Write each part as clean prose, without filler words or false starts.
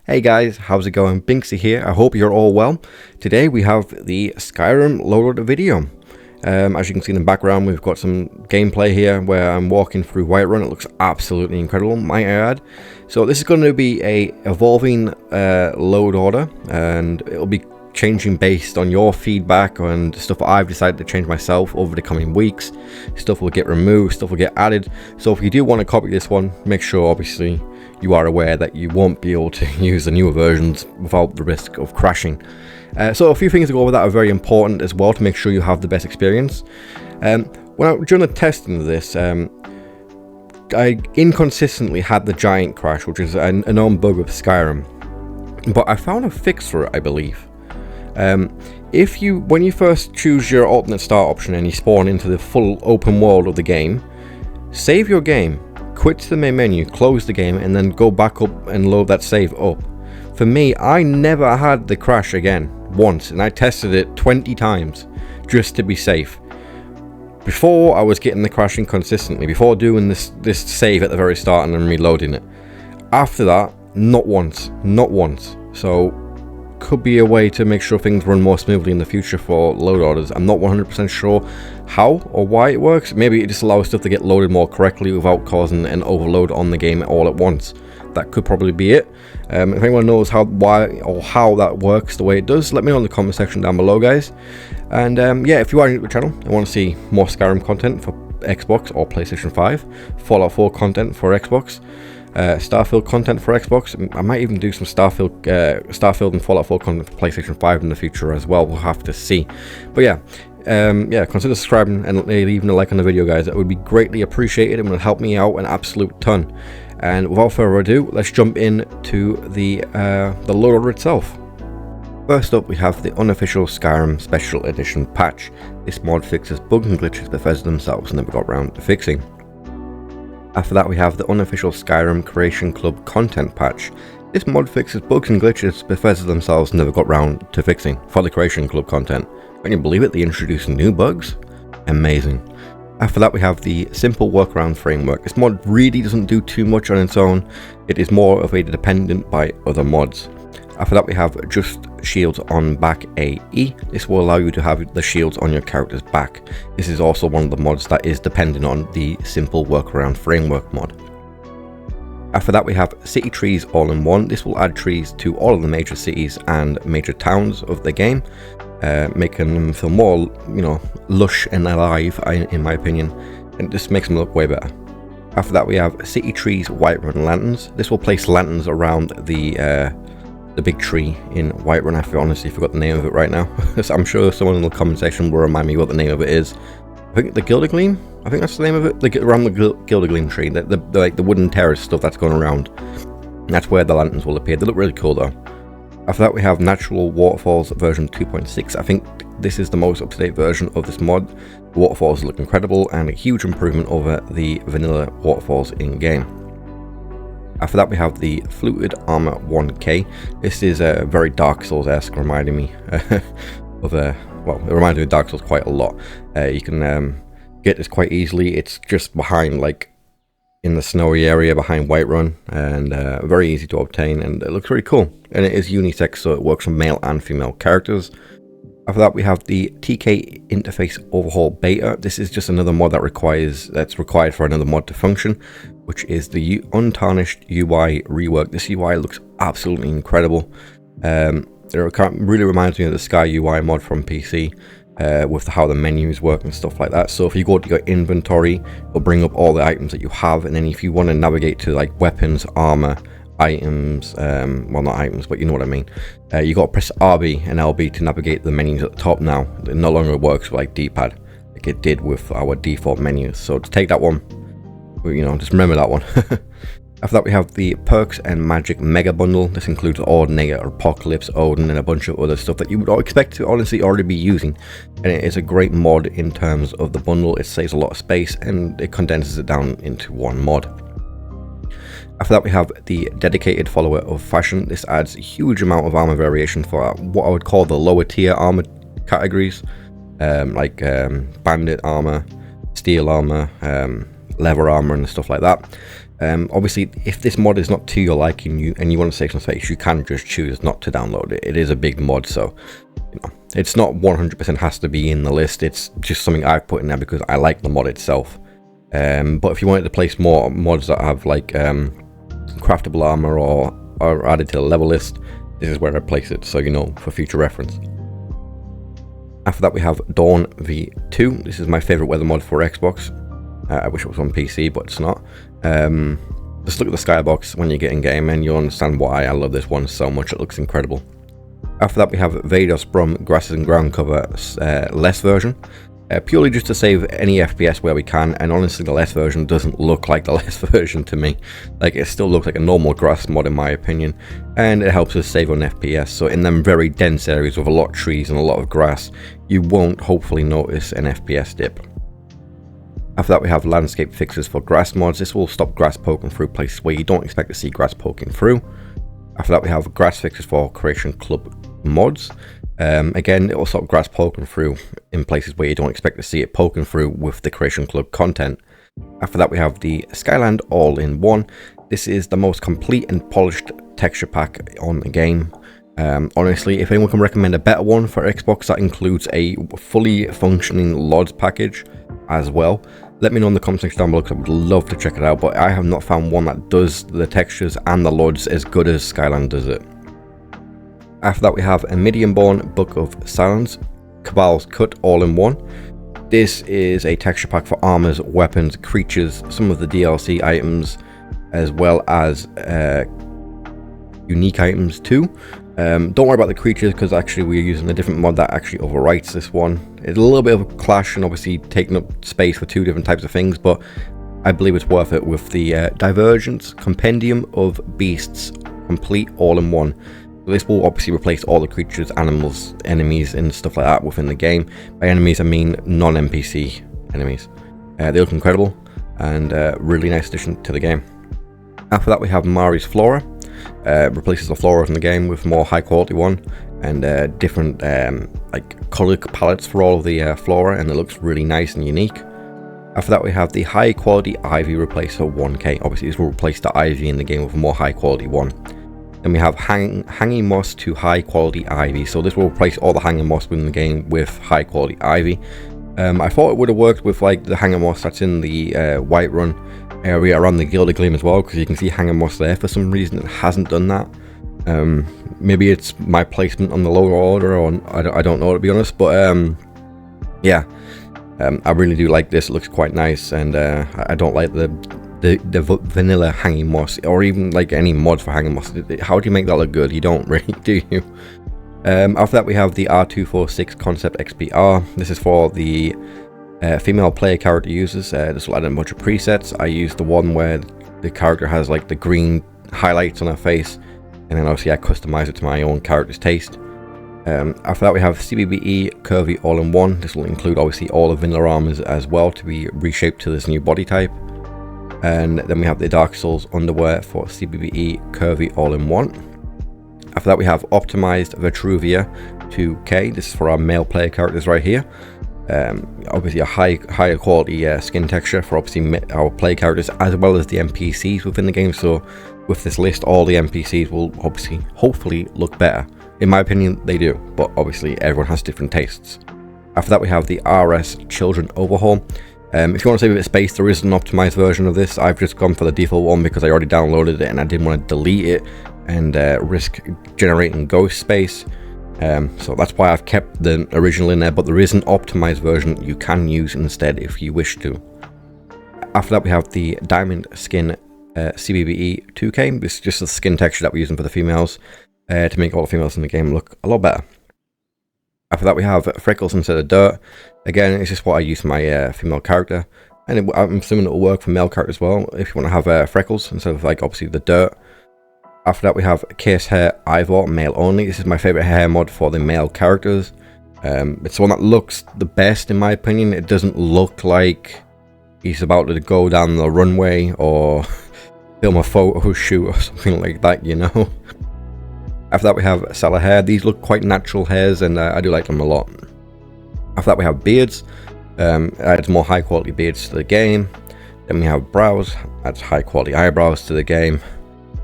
Hey guys, how's it going? Binksy here. I hope you're all well. Today we have the Skyrim loadout video. As you can see in the background, we've got some gameplay here where I'm walking through Whiterun. It looks absolutely incredible, might I add. So this is going to be a evolving load order, and it'll be changing based on your feedback and stuff I've decided to change myself over the coming weeks. Stuff will get removed, stuff will get added. So if you do want to copy this one, make sure obviously you are aware that you won't be able to use the newer versions without the risk of crashing. So a few things to go over that are very important as well to make sure you have the best experience. During the testing of this, I inconsistently had the giant crash, which is a known bug of Skyrim, but I found a fix for it, I believe. When you first choose your alternate start option and you spawn into the full open world of the game, save your game, quit to the main menu, close the game, and then go back up and load that save up. For me, I never had the crash again once, and I tested it 20 times just to be safe. Before, I was getting the crashing consistently, before doing this save at the very start and then reloading it. After that, not once. So could be a way to make sure things run more smoothly in the future for load orders. I'm not 100% sure how or why it works. Maybe it just allows stuff to get loaded more correctly without causing an overload on the game all at once. That could probably be it. If anyone knows why or how that works the way it does, let me know in the comment section down below, guys. And yeah, if you are new to the channel and want to see more Skyrim content for Xbox or PlayStation 5, Fallout 4 content for Xbox, Starfield content for Xbox. I might even do some Starfield and Fallout 4 content for PlayStation 5 in the future as well. We'll have to see. But yeah, consider subscribing and leaving a like on the video, guys. That would be greatly appreciated and will help me out an absolute ton. And without further ado, let's jump into the load order itself. First up, we have the unofficial Skyrim Special Edition patch. This mod fixes bugs and glitches Bethesda themselves never got around to fixing. After that, we have the unofficial Skyrim Creation Club content patch. This mod fixes bugs and glitches Bethesda themselves never got round to fixing for the Creation Club content. Can you believe it? They introduced new bugs? Amazing. After that, we have the simple workaround framework. This mod really doesn't do too much on its own. It is more of a dependent by other mods. After that, we have just shields on back AE. This will allow you to have the shields on your character's back. This is also one of the mods that is dependent on the simple workaround framework mod. After that, we have city trees all in one. This will add trees to all of the major cities and major towns of the game, making them feel more, lush and alive, in my opinion, and this makes them look way better. After that, we have city trees Whiterun lanterns. This will place lanterns around the big tree in Whiterun. I honestly forgot the name of it right now. I'm sure someone in the comment section will remind me what the name of it is. I think the Gildegleam? I think that's the name of it. Around the Gildegleam tree, the wooden terrace stuff that's going around. That's where the lanterns will appear. They look really cool though. After that, we have Natural Waterfalls version 2.6. I think this is the most up-to-date version of this mod. The waterfalls look incredible and a huge improvement over the vanilla waterfalls in-game. After that, we have the Fluted Armor 1K. This is a very Dark Souls-esque, reminding me of it reminds me of Dark Souls quite a lot. You can get this quite easily. It's just behind, in the snowy area behind Whiterun, and very easy to obtain, and it looks really cool. And it is unisex, so it works for male and female characters. After that, we have the TK Interface Overhaul Beta. This is just another mod that's required for another mod to function, which is the Untarnished UI rework. This UI looks absolutely incredible. It really reminds me of the Sky UI mod from PC, with how the menus work and stuff like that. So if you go to your inventory, it'll bring up all the items that you have, and then if you want to navigate to weapons, armor, items, well, not items, but you know what I mean, you got to press RB and LB to navigate the menus at the top now. It no longer works with D-pad like it did with our default menus. So to take that one, just remember that one. After that, we have the Perks and Magic Mega Bundle. This includes Ordinator, Apocalypse, Odin, and a bunch of other stuff that you would expect to honestly already be using. And it is a great mod in terms of the bundle. It saves a lot of space and it condenses it down into one mod. After that, we have the Dedicated Follower of Fashion. This adds a huge amount of armor variation for what I would call the lower tier armor categories, like bandit armor, steel armor, leather armor and stuff like that. Obviously, if this mod is not to your liking and you want to save some space, you can just choose not to download it. It is a big mod, so you know, it's not 100% has to be in the list. It's just something I've put in there because I like the mod itself. But if you wanted to place more mods that have like craftable armor or are added to the level list, this is where I place it, so you know, for future reference. After that we have Dawn V2. This is my favorite weather mod for Xbox. I wish it was on PC, but it's not. Just look at the skybox when you get in game and you'll understand why I love this one so much. It looks incredible. After that we have Vados from Grasses and Ground Cover less version. Purely just to save any FPS where we can, and honestly the less version doesn't look like the less version to me. Like, it still looks like a normal grass mod in my opinion, and it helps us save on FPS. So in them very dense areas with a lot of trees and a lot of grass, you won't hopefully notice an FPS dip. After that we have landscape fixes for grass mods. This will stop grass poking through places where you don't expect to see grass poking through. After that we have grass fixes for Creation Club mods. Again, it will stop grass poking through in places where you don't expect to see it poking through with the Creation Club content. After that we have the Skyland all-in-one. This is the most complete and polished texture pack on the game. Honestly, if anyone can recommend a better one for Xbox that includes a fully functioning LODs package as well, let me know in the comment section down below, because I would love to check it out, but I have not found one that does the textures and the LODs as good as Skyland does it. After that we have a Medium-Born Book of Silence, Cabals Cut All-in-One. This is a texture pack for armors, weapons, creatures, some of the DLC items, as well as unique items too. Don't worry about the creatures, because actually we're using a different mod that actually overwrites this one. It's a little bit of a clash and obviously taking up space for two different types of things, but I believe it's worth it with the Divergence Compendium of Beasts complete all-in-one. This will obviously replace all the creatures, animals, enemies and stuff like that within the game. By enemies I mean non-NPC enemies. They look incredible and really nice addition to the game. After that we have Mari's Flora. Replaces the Flora in the game with more high quality one, and different like color palettes for all of the Flora, and it looks really nice and unique. After that we have the high quality Ivy replacer 1K. Obviously this will replace the Ivy in the game with a more high quality one. Then we have hanging moss to high quality ivy. So this will replace all the hanging moss within the game with high quality ivy. I thought it would have worked with like the hanging moss that's in the Whiterun area around the Gilded Gleam as well, because you can see hanging moss there. For some reason it hasn't done that. Maybe it's my placement on the lower order, or I don't know, to be honest. But yeah, I really do like this. It looks quite nice, and I don't like the vanilla hanging moss, or even like any mods for hanging moss. How do you make that look good? You don't really, do you? After that we have the R246 Concept XPR. This is for the female player character users. This will add a bunch of presets. I use the one where the character has like the green highlights on her face, and then obviously I customize it to my own character's taste. After that we have CBBE Curvy All-in-One. This will include obviously all the vanilla armors as well to be reshaped to this new body type. And then we have the Dark Souls underwear for CBBE Curvy All-in-One. After that we have Optimized Vitruvia 2K. This is for our male player characters right here. Obviously a higher quality skin texture for obviously our player characters as well as the NPCs within the game. So with this list, all the NPCs will obviously hopefully look better. In my opinion they do, but obviously everyone has different tastes. After that we have the RS Children Overhaul. If you want to save a bit of space, there is an optimized version of this. I've just gone for the default one because I already downloaded it and I didn't want to delete it and risk generating ghost space. So that's why I've kept the original in there, but there is an optimized version you can use instead if you wish to. After that we have the Diamond Skin CBBE 2K. This is just the skin texture that we're using for the females to make all the females in the game look a lot better. After that we have Freckles instead of dirt. Again, it's just what I use for my female character, and I'm assuming it will work for male characters as well if you want to have freckles instead of like obviously the dirt. After that we have Case Hair Ivor male only. This is my favorite hair mod for the male characters. It's the one that looks the best in my opinion. It doesn't look like he's about to go down the runway or film a photo shoot or something like that, you know. After that we have Salah hair. These look quite natural hairs, and I do like them a lot. After that we have beards. Adds more high quality beards to the game. Then we have brows, adds high quality eyebrows to the game.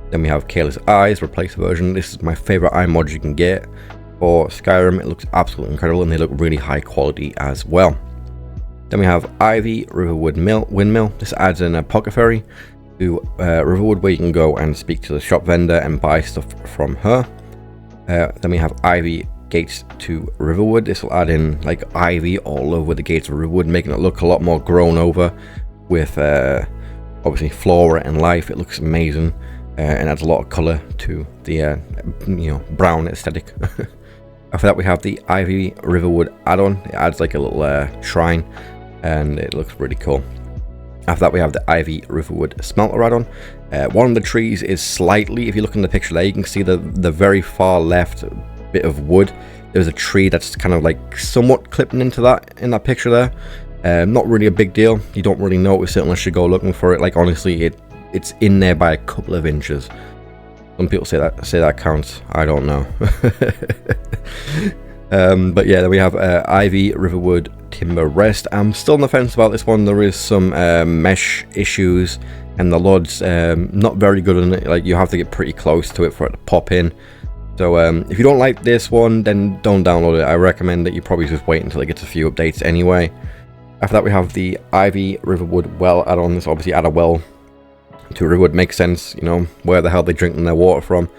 Then we have Careless Eyes, replace version. This is my favorite eye mod you can get for Skyrim. It looks absolutely incredible and they look really high quality as well. Then we have Ivy Riverwood Windmill. This adds an apothecary to Riverwood where you can go and speak to the shop vendor and buy stuff from her. Then we have Ivy Gates to Riverwood. This will add in like ivy all over the gates of Riverwood, making it look a lot more grown over with obviously flora and life. It looks amazing and adds a lot of color to the brown aesthetic. After that we have the Ivy Riverwood add-on. It adds like a little shrine and it looks really cool. After that we have the Ivy Riverwood Smelter add-on. One of the trees is slightly, if you look in the picture there, you can see the very far left bit of wood. There's a tree that's kind of like somewhat clipping into that in that picture there. Not really a big deal. You don't really notice it unless you go looking for it. Like honestly, it's in there by a couple of inches. Some people say that counts. I don't know. But yeah, then we have Ivy Riverwood Timber Rest. I'm still on the fence about this one. There is some mesh issues and the LOD's not very good on it. Like you have to get pretty close to it for it to pop in. So if you don't like this one, then don't download it. I recommend that you probably just wait until it gets a few updates anyway. After that we have the Ivy Riverwood Well add-on. This obviously add a well to Riverwood. Makes sense, you know, where the hell they're drinking their water from.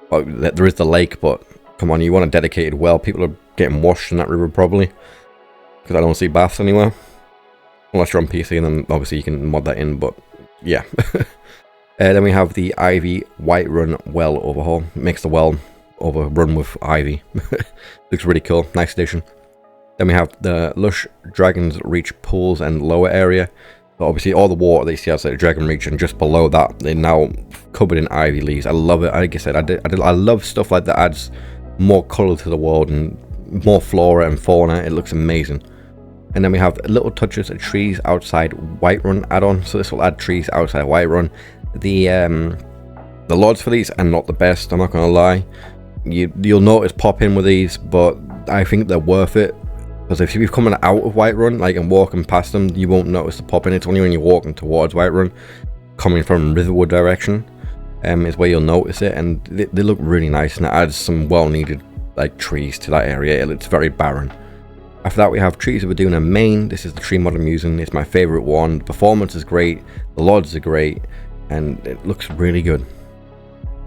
Well, there is the lake, but come on, you want a dedicated well. People are getting washed in that river probably, because I don't see baths anywhere. Unless you're on PC, and then obviously you can mod that in, but yeah. Then we have the Ivy Whiterun Well Overhaul. Makes the well overrun with ivy. Looks really cool, nice addition. Then we have the Lush Dragon's Reach pools and lower area. So obviously all the water they see outside the Dragon Reach, and just below that they're now covered in ivy leaves. I love it. Like I said, I love stuff like that. Adds more color to the world and more flora and fauna. It looks amazing. And then we have little touches of trees outside Whiterun add-on. So this will add trees outside Whiterun. The LODs for these are not the best, I'm not gonna lie. You'll notice pop in with these, but I think they're worth it. Because if you're coming out of Whiterun, like, and walking past them, you won't notice the pop in. It's only when you're walking towards Whiterun, coming from Riverwood direction, is where you'll notice it. And they look really nice, and it adds some well-needed like trees to that area. It's very barren. After that we have Trees of Aduna Main. This is the tree mod I'm using. It's my favorite one. The performance is great, the LODs are great, and it looks really good.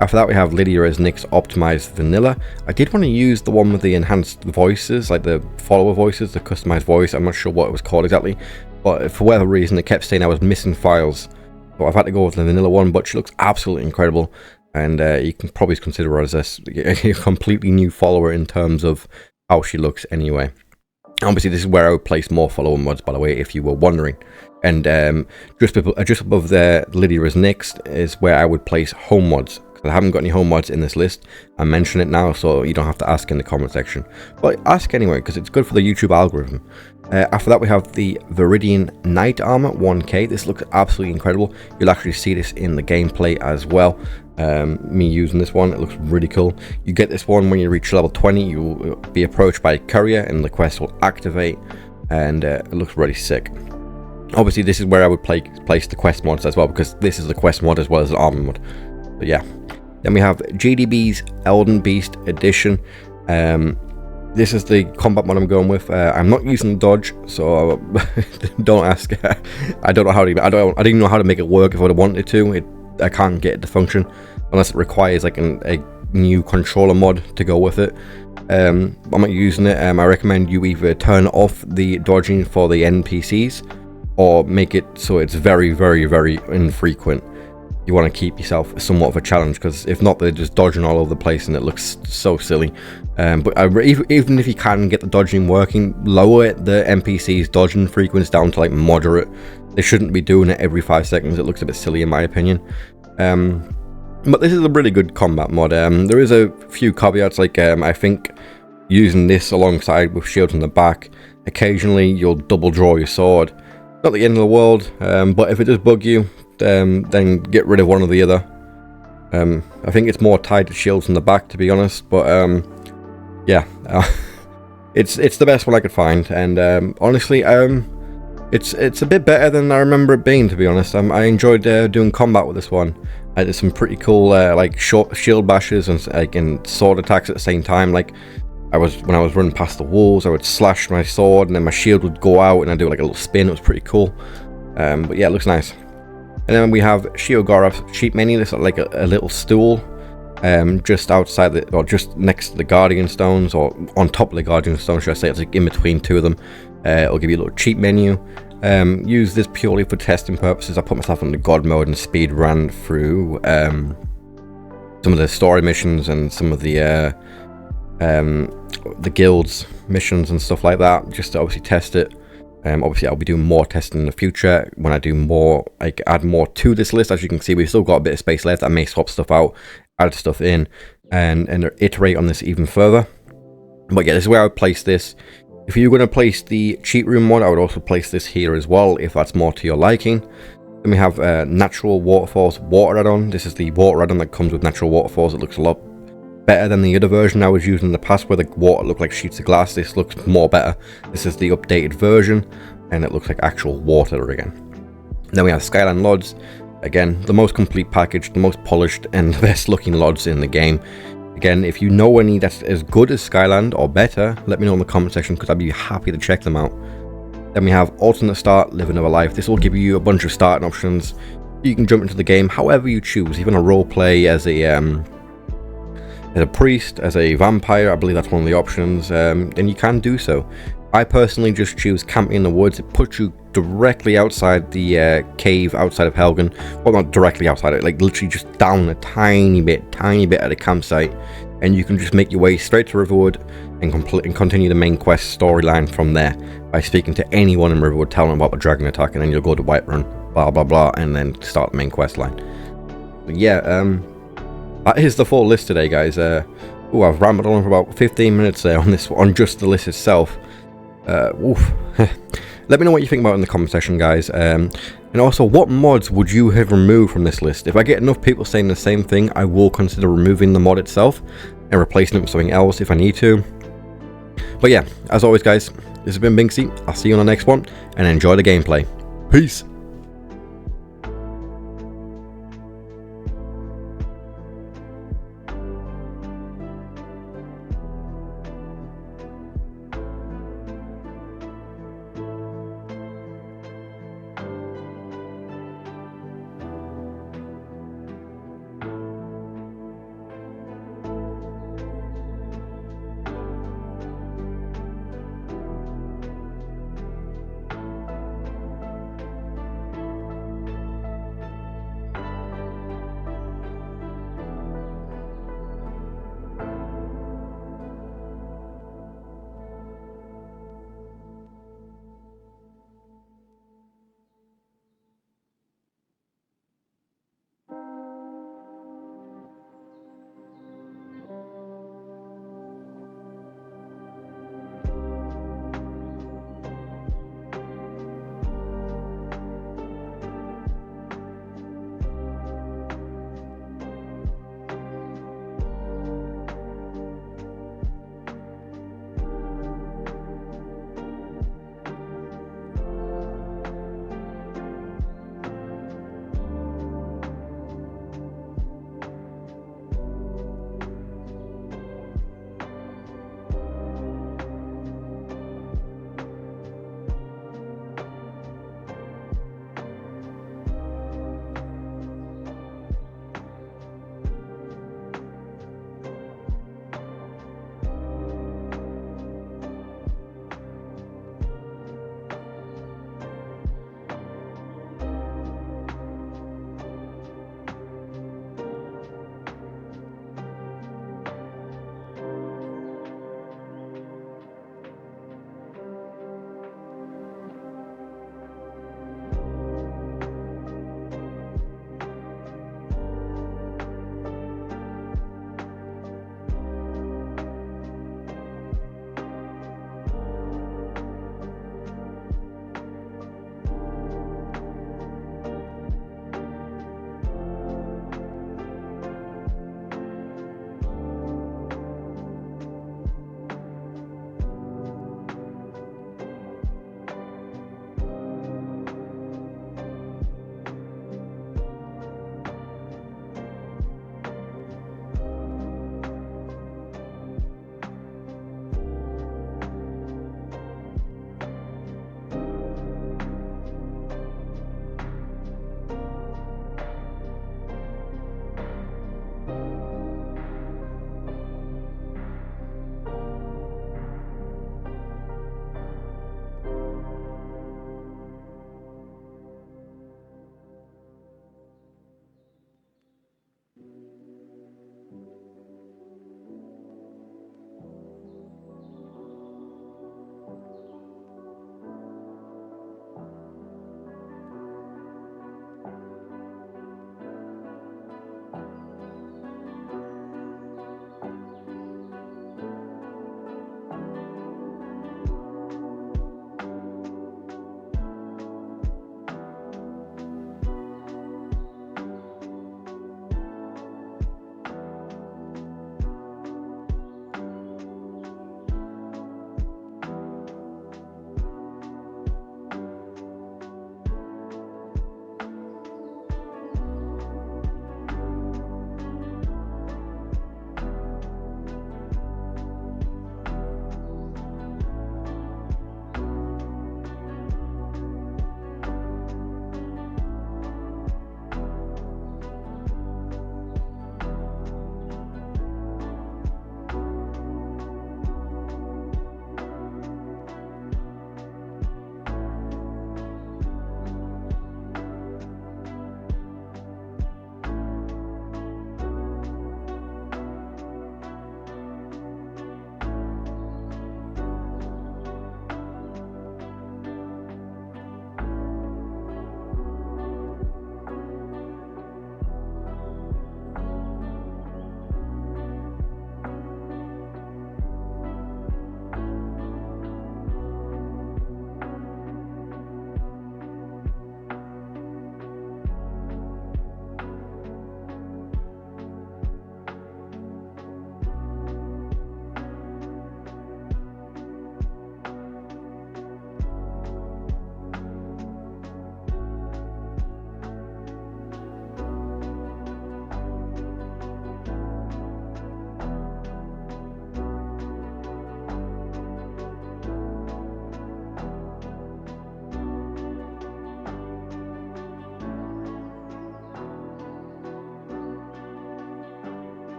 After that we have Lydia as Nick's Optimized Vanilla. I did want to use the one with the enhanced voices, like the follower voices, the customized voice. I'm not sure what it was called exactly, but for whatever reason it kept saying I was missing files. So I've had to go with the vanilla one, but she looks absolutely incredible. And you can probably consider her as a completely new follower in terms of how she looks anyway. Obviously this is where I would place more follower mods, by the way, if you were wondering. And just above there, Lydia as Next, is where I would place home mods. I haven't got any home mods in this list. I mention it now, so you don't have to ask in the comment section. But ask anyway, because it's good for the YouTube algorithm. After that we have the Viridian Knight Armor 1K. This looks absolutely incredible. You'll actually see this in the gameplay as well. Me using this one, it looks really cool. You get this one when you reach level 20. You will be approached by a courier and the quest will activate, and it looks really sick. Obviously this is where I would place the quest mods as well, because this is the quest mod as well as the armor mod. But yeah. Then we have GDB's Elden Beast Edition. This is the combat mod I'm going with. I'm not using the dodge, so don't ask. I don't know how to. I didn't know how to make it work if I wanted to. I can't get it to function unless it requires like a new controller mod to go with it. I'm not using it. I recommend you either turn off the dodging for the NPCs or make it so it's very, very, very infrequent. You want to keep yourself somewhat of a challenge, because if not, they're just dodging all over the place and it looks so silly. But even if you can get the dodging working, lower the NPC's dodging frequency down to like moderate. They shouldn't be doing it every 5 seconds. It looks a bit silly in my opinion. But this is a really good combat mod. There is a few caveats, like I think using this alongside with shields on the back, occasionally you'll double draw your sword. Not the end of the world, but if it does bug you, then get rid of one or the other. I think it's more tied to shields in the back, to be honest, but yeah, it's the best one I could find. And honestly, It's a bit better than I remember it being, to be honest. I enjoyed doing combat with this one. I did some pretty cool like short shield bashes and sword attacks at the same time. Like when I was running past the walls, I would slash my sword and then my shield would go out and I'd do like a little spin. It was pretty cool. But yeah, it looks nice. And then we have Shiogara cheat menu. This is like a little stool, just outside or just next to the Guardian Stones, or on top of the Guardian Stones, should I say. It's like in between two of them. It'll give you a little cheat menu. Use this purely for testing purposes. I put myself on the God mode and speed ran through some of the story missions and some of the guilds missions and stuff like that, just to obviously test it. Obviously I'll be doing more testing in the future when I do more, like add more to this list. As you can see, we've still got a bit of space left. I may swap stuff out, add stuff in, and iterate on this even further. But yeah, this is where I would place this. If you're going to place the cheat room mod, I would also place this here as well, if that's more to your liking. Then we have Natural Waterfalls water add-on. This is the water add-on that comes with Natural Waterfalls. It looks a lot better than the other version I was using in the past, where the water looked like sheets of glass. This looks more better. This is the updated version, and it looks like actual water again. Then we have Skyland Lods. Again, the most complete package, the most polished, and the best looking Lods in the game. Again, if you know any that's as good as Skyland or better, let me know in the comment section, because I'd be happy to check them out. Then we have Alternate Start, Live Another Life. This will give you a bunch of starting options. You can jump into the game however you choose. Even a roleplay as a priest, as a vampire, I believe that's one of the options, then you can do so. I personally just choose Camping in the Woods. It puts you directly outside the cave outside of Helgen. Well, not directly outside it, like literally just down a tiny bit at the campsite, and you can just make your way straight to Riverwood and continue the main quest storyline from there by speaking to anyone in Riverwood, telling them about the dragon attack, and then you'll go to Whiterun, blah blah blah, and then start the main quest line. But yeah, that is the full list today, guys. I've rambled on for about 15 minutes there on just the list itself. Let me know what you think about it in the comment section, guys. And also, what mods would you have removed from this list? If I get enough people saying the same thing, I will consider removing the mod itself and replacing it with something else if I need to. But yeah, as always, guys, this has been Binksy. I'll see you on the next one, and enjoy the gameplay. Peace.